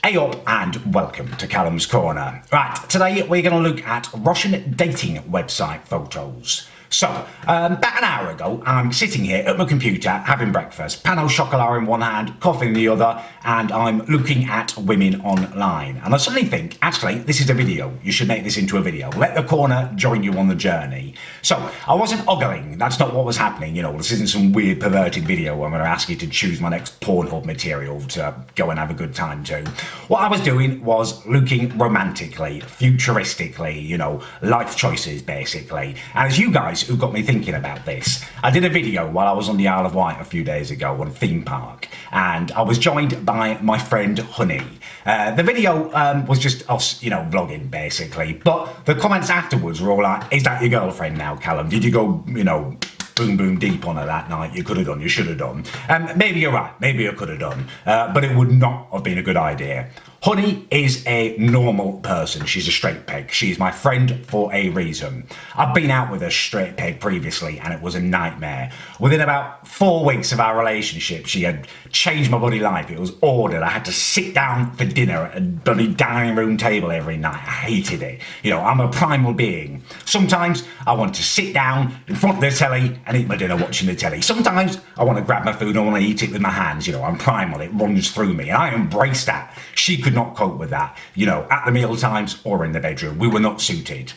Hey up and welcome to Callums Corner. Right, today we're going to look at Russian dating website photos. So, about an hour ago, I'm sitting here at my computer having breakfast, pan au chocolat in one hand, coffee in the other, and I'm looking at women online. And I suddenly think, actually, this is a video. You should make this into a video. Let the corner join you on the journey. So, I wasn't ogling. That's not what was happening. You know, this isn't some weird perverted video where I'm going to ask you to choose my next Pornhub material to go and have a good time to. What I was doing was looking romantically, futuristically, you know, life choices basically. And as you guys who got me thinking about this, I did a video while I was on the Isle of Wight a few days ago on a theme park, and I was joined by my friend Honey. The video was just us, you know, vlogging basically, but the comments afterwards were all like, is that your girlfriend now, Callum? Did you go, you know, boom boom deep on her that night? You could have done, you should have done. Maybe you're right, maybe you could have done, but it would not have been a good idea. Honey is a normal person. She's a straight peg. She's my friend for a reason. I've been out with a straight peg previously and it was a nightmare. Within about 4 weeks of our relationship, she had changed my bloody life. It was ordered. I had to sit down for dinner at a bloody dining room table every night. I hated it. You know, I'm a primal being. Sometimes I want to sit down in front of the telly and eat my dinner watching the telly. Sometimes I want to grab my food and I want to eat it with my hands. You know, I'm primal. It runs through me and I embrace that. She could not cope with that, you know, at the meal times or in the bedroom. We were not suited.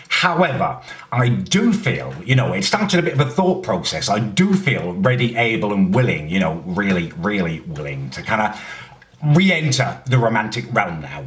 However, I do feel, you know, it started a bit of a thought process. I do feel ready, able and willing, you know, really willing to kind of re-enter the romantic realm now.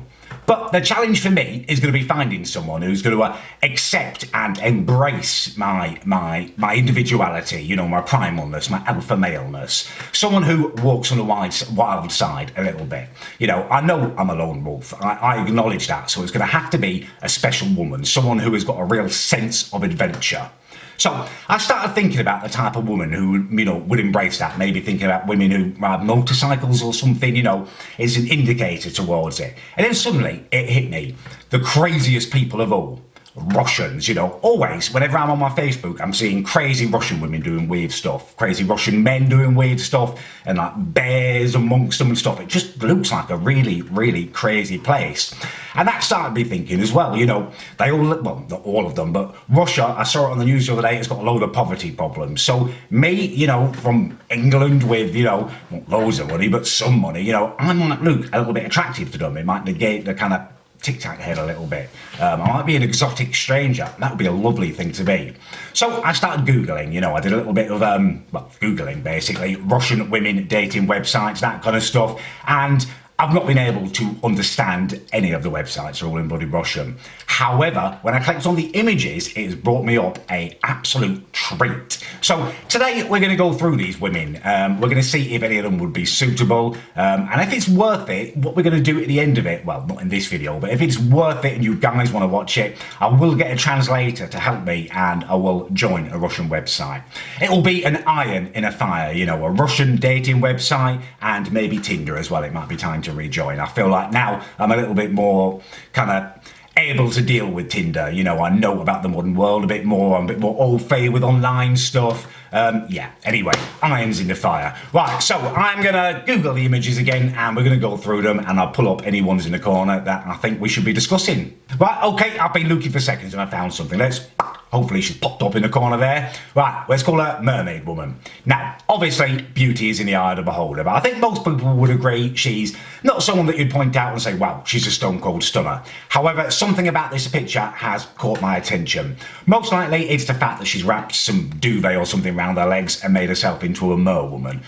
But the challenge for me is going to be finding someone who's going to accept and embrace my individuality, you know, my primalness, my alpha maleness. Someone who walks on the wild side a little bit. You know I'm a lone wolf. I acknowledge that. So it's going to have to be a special woman, someone who has got a real sense of adventure. So I started thinking about the type of woman who, you know, would embrace that, maybe thinking about women who ride motorcycles or something, you know, is an indicator towards it. And then suddenly it hit me, the craziest people of all. Russians, you know, always, whenever I'm on my Facebook, I'm seeing crazy Russian women doing weird stuff, crazy Russian men doing weird stuff, and like bears amongst them and stuff. It just looks like a really crazy place. And that started me thinking as well, you know, they all, well, not all of them, but Russia, I saw it on the news the other day, it's got a load of poverty problems. So me, you know, from England with, you know, not loads of money, but some money, you know, I might look a little bit attractive to them. It might negate the kind of tic-tac head a little bit. I might be an exotic stranger. That would be a lovely thing to be. So I started Googling, you know, I did a little bit of, Googling basically, Russian women dating websites, that kind of stuff. And I've not been able to understand any of the websites, they're all in bloody Russian. However, when I clicked on the images, it has brought me up an absolute treat. So today we're going to go through these women. We're going to see if any of them would be suitable. And if it's worth it, what we're going to do at the end of it, well, not in this video, but if it's worth it and you guys want to watch it, I will get a translator to help me and I will join a Russian website. It will be an iron in a fire, you know, a Russian dating website and maybe Tinder as well. It might be time to rejoin. I feel like now I'm a little bit more kind of able to deal with Tinder. You know, I know about the modern world a bit more. I'm a bit more au fait with online stuff. Yeah, anyway, irons in the fire. Right, so I'm going to Google the images again and we're going to go through them and I'll pull up any ones in the corner that I think we should be discussing. Right, okay, I've been looking for seconds and I found something. Hopefully she's popped up in the corner there. Right, let's call her Mermaid Woman. Now, obviously, beauty is in the eye of the beholder, but I think most people would agree she's not someone that you'd point out and say, wow, she's a stone cold stunner. However, something about this picture has caught my attention. Most likely, it's the fact that she's wrapped some duvet or something around her legs and made herself into a merwoman.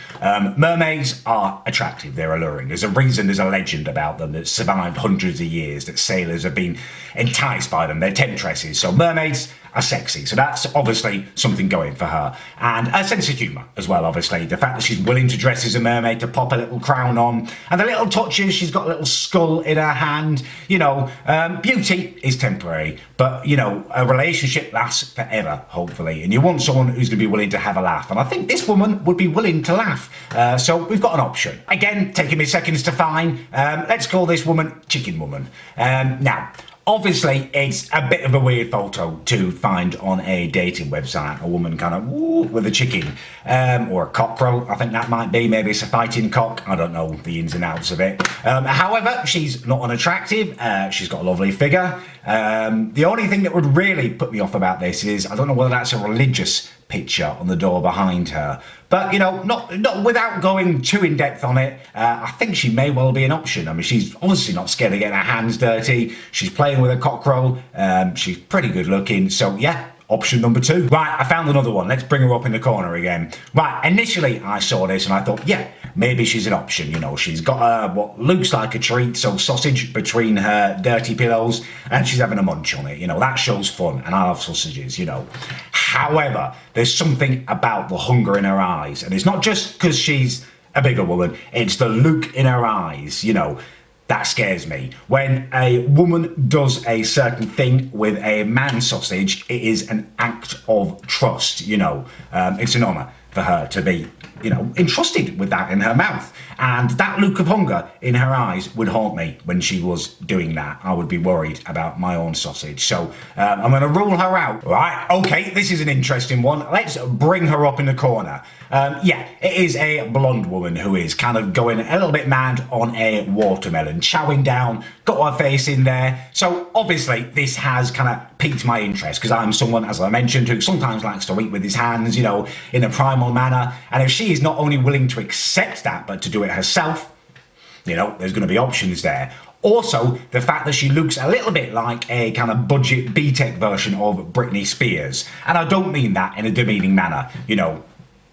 Mermaids are attractive, they're alluring. There's a reason, there's a legend about them that survived hundreds of years, that sailors have been enticed by them. They're temptresses, so mermaids are sexy, so that's obviously something going for her. And a sense of humour as well, obviously. The fact that she's willing to dress as a mermaid, to pop a little crown on, and the little touches, she's got a little skull in her hand. You know, beauty is temporary, but, you know, a relationship lasts forever, hopefully. And you want someone who's going to be willing to have a laugh. And I think this woman would be willing to laugh. So we've got an option. Again, taking me seconds to find. Let's call this woman Chicken Woman. Now, Obviously, it's a bit of a weird photo to find on a dating website. A woman kind of with a chicken or a cockerel, I think that might be. Maybe it's a fighting cock. I don't know the ins and outs of it. However, she's not unattractive. She's got a lovely figure. The only thing that would really put me off about this is I don't know whether that's a religious picture on the door behind her. But, you know, not without going too in depth on it, I think she may well be an option. I mean, she's obviously not scared of getting her hands dirty. She's playing with a cockerel. She's pretty good looking. So, yeah. Option number 2. Right, I found another one. Let's bring her up in the corner again. Right, initially I saw this and I thought, yeah, maybe she's an option. You know, she's got what looks like a treat, so sausage between her dirty pillows, and she's having a munch on it. You know, that shows fun, and I love sausages, you know. However, there's something about the hunger in her eyes, and it's not just because she's a bigger woman, it's the look in her eyes, you know. That scares me. When a woman does a certain thing with a man sausage, it is an act of trust, you know. It's an honour for her to be, you know, entrusted with that in her mouth. And that look of hunger in her eyes would haunt me when she was doing that. I would be worried about my own sausage. So I'm going to rule her out. Right, okay, this is an interesting one. Let's bring her up in the corner. Yeah, it is a blonde woman who is kind of going a little bit mad on a watermelon, chowing down, got her face in there. So obviously this has kind of piqued my interest because I'm someone, as I mentioned, who sometimes likes to eat with his hands, you know, in a primal manner. And if she is not only willing to accept that, but to do it herself, you know, there's going to be options there. Also, the fact that she looks a little bit like a kind of budget B-Tech version of Britney Spears. And I don't mean that in a demeaning manner, you know.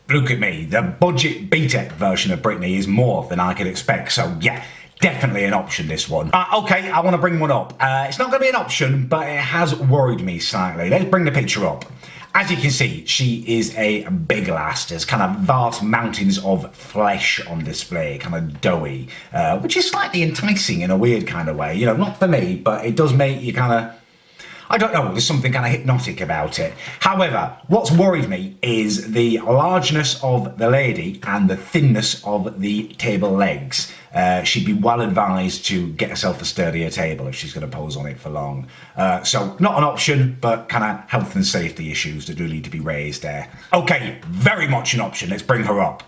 Look at me, the budget B-Tech version of Britney is more than I could expect. So yeah, definitely an option, this one. Okay, I want to bring one up. It's not going to be an option, but it has worried me slightly. Let's bring the picture up. As you can see, she is a big lass. There's kind of vast mountains of flesh on display, kind of doughy, which is slightly enticing in a weird kind of way. You know, not for me, but it does make you kind of, I don't know, there's something kind of hypnotic about it. However, what's worried me is the largeness of the lady and the thinness of the table legs. She'd be well advised to get herself a sturdier table if she's going to pose on it for long. So not an option, but kind of health and safety issues that do need to be raised there. Okay, very much an option. Let's bring her up.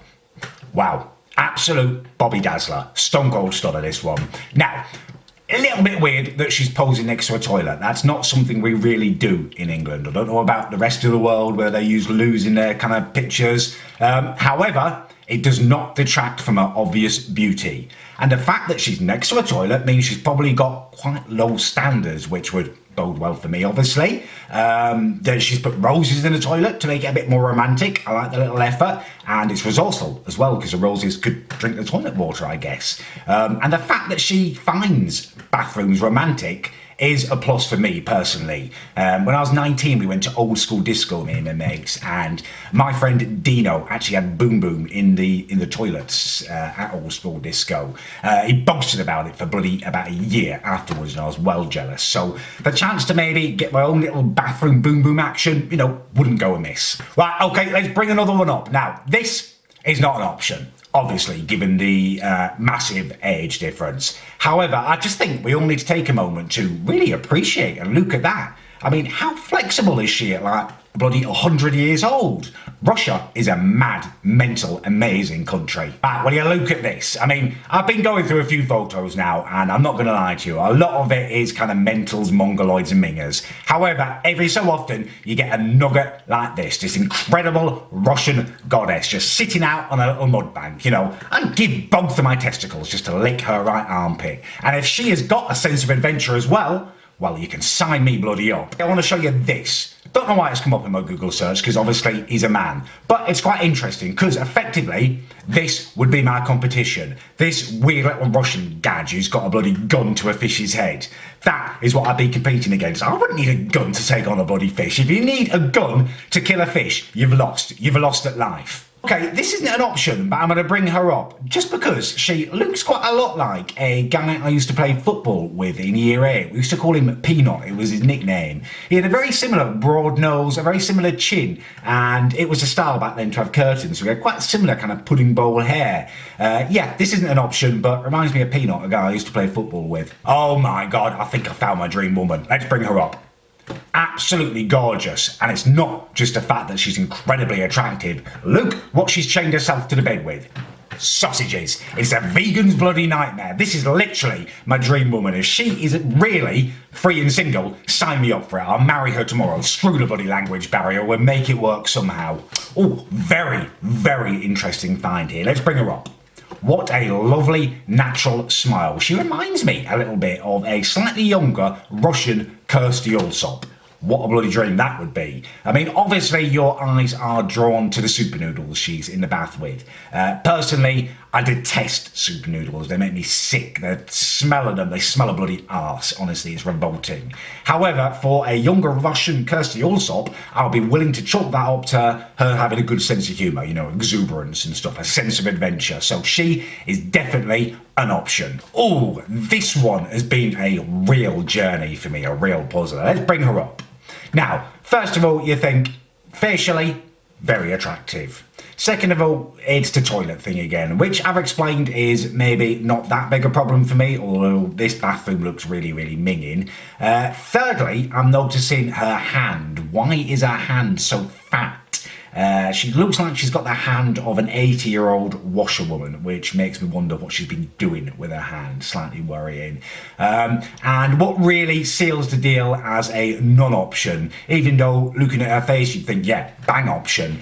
Wow, absolute Bobby Dazzler. Stone cold stunner, this one. Now, a little bit weird that she's posing next to a toilet. That's not something we really do in England. I don't know about the rest of the world where they use loos in their kind of pictures. However, it does not detract from her obvious beauty. And the fact that she's next to a toilet means she's probably got quite low standards, which would bode well for me, obviously. She's put roses in the toilet to make it a bit more romantic. I like the little effort. And it's resourceful as well, because the roses could drink the toilet water, I guess. And the fact that she finds bathrooms romantic is a plus for me personally. When I was 19, we went to old school disco, me and my mates, and my friend Dino actually had Boom Boom in the toilets at old school disco. He boasted about it for about a year afterwards, and I was well jealous. So the chance to maybe get my own little bathroom Boom Boom action, you know, wouldn't go amiss. Right, okay, let's bring another one up. Now, this is not an option, obviously, given the massive age difference. However, I just think we all need to take a moment to really appreciate and look at that. I mean, how flexible is she at like bloody 100 years old? Russia is a mad, mental, amazing country. Right, well, you look at this. I mean, I've been going through a few photos now, and I'm not going to lie to you, a lot of it is kind of mentals, mongoloids, and mingers. However, every so often, you get a nugget like this incredible Russian goddess just sitting out on a little mud bank, you know. I'd give both of my testicles just to lick her right armpit. And if she has got a sense of adventure as well, you can sign me bloody up. I want to show you this. Don't know why it's come up in my Google search, because obviously he's a man. But it's quite interesting, because effectively, this would be my competition. This weird little Russian gadget who's got a bloody gun to a fish's head. That is what I'd be competing against. I wouldn't need a gun to take on a bloody fish. If you need a gun to kill a fish, you've lost. You've lost at life. Okay, this isn't an option, but I'm going to bring her up just because she looks quite a lot like a guy I used to play football with in Year 8. We used to call him Peanut, it was his nickname. He had a very similar broad nose, a very similar chin, and it was a style back then to have curtains, so we had quite similar kind of pudding bowl hair. Yeah, this isn't an option, but reminds me of Peanut, a guy I used to play football with. Oh my god, I think I found my dream woman. Let's bring her up. Absolutely gorgeous, and it's not just the fact that she's incredibly attractive. Look what she's chained herself to the bed with. Sausages. It's a vegan's bloody nightmare. This is literally my dream woman. If she is really free and single, sign me up for it. I'll marry her tomorrow. Screw the bloody language barrier. We'll make it work somehow. Oh, very, very interesting find here. Let's bring her up. What a lovely, natural smile. She reminds me a little bit of a slightly younger Russian Kirsty Allsop. What a bloody dream that would be. I mean, obviously your eyes are drawn to the super noodles she's in the bath with. Personally, I detest super noodles. They make me sick. The smell of them, they smell a bloody arse. Honestly, it's revolting. However, for a younger Russian Kirsty Allsop, I'll be willing to chalk that up to her having a good sense of humour, you know, exuberance and stuff, a sense of adventure. So she is definitely an option. Oh, this one has been a real journey for me, a real puzzle. Let's bring her up. Now, first of all, you think, facially, very attractive. Second of all, it's the toilet thing again, which I've explained is maybe not that big a problem for me, although this bathroom looks really, really minging. Thirdly, I'm noticing her hand. Why is her hand so fat? She looks like she's got the hand of an 80-year-old washerwoman, which makes me wonder what she's been doing with her hand. Slightly worrying. And what really seals the deal as a non-option, even though looking at her face you'd think, yeah, bang option,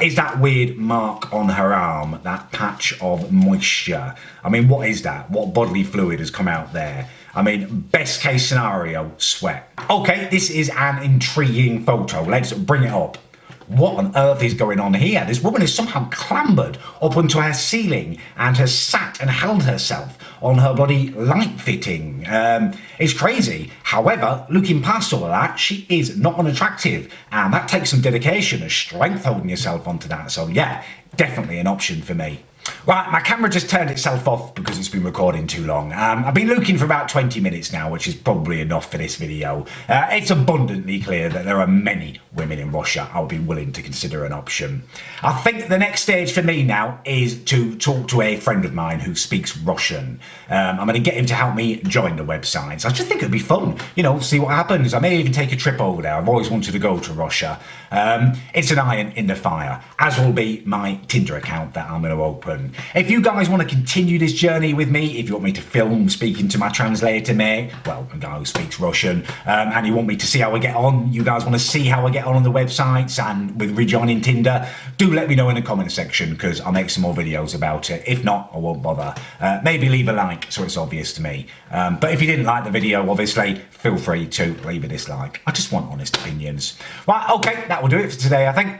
is that weird mark on her arm, that patch of moisture. I mean, what is that? What bodily fluid has come out there? I mean, best case scenario, sweat. Okay, this is an intriguing photo. Let's bring it up. What on earth is going on here? This woman has somehow clambered up onto her ceiling and has sat and held herself on her bloody light fitting. It's crazy. However, looking past all of that, she is not unattractive, and that takes some dedication and strength holding yourself onto that. So yeah, definitely an option for me. Right, my camera just turned itself off because it's been recording too long. I've been looking for about 20 minutes now, which is probably enough for this video. It's abundantly clear that there are many women in Russia I'll be willing to consider an option. I think the next stage for me now is to talk to a friend of mine who speaks Russian. I'm going to get him to help me join the website. So I just think it'd be fun, you know, see what happens. I may even take a trip over there. I've always wanted to go to Russia. It's an iron in the fire, as will be my Tinder account that I'm going to open. If you guys want to continue this journey with me, if you want me to film speaking to my translator mate, well, a guy who speaks Russian, and you want me to see how I get on, you guys want to see how I get on the websites and with rejoining Tinder, do let me know in the comment section because I'll make some more videos about it. If not, I won't bother. Maybe leave a like so it's obvious to me. But if you didn't like the video, obviously, feel free to leave a dislike. I just want honest opinions. Right, okay, that will do it for today, I think.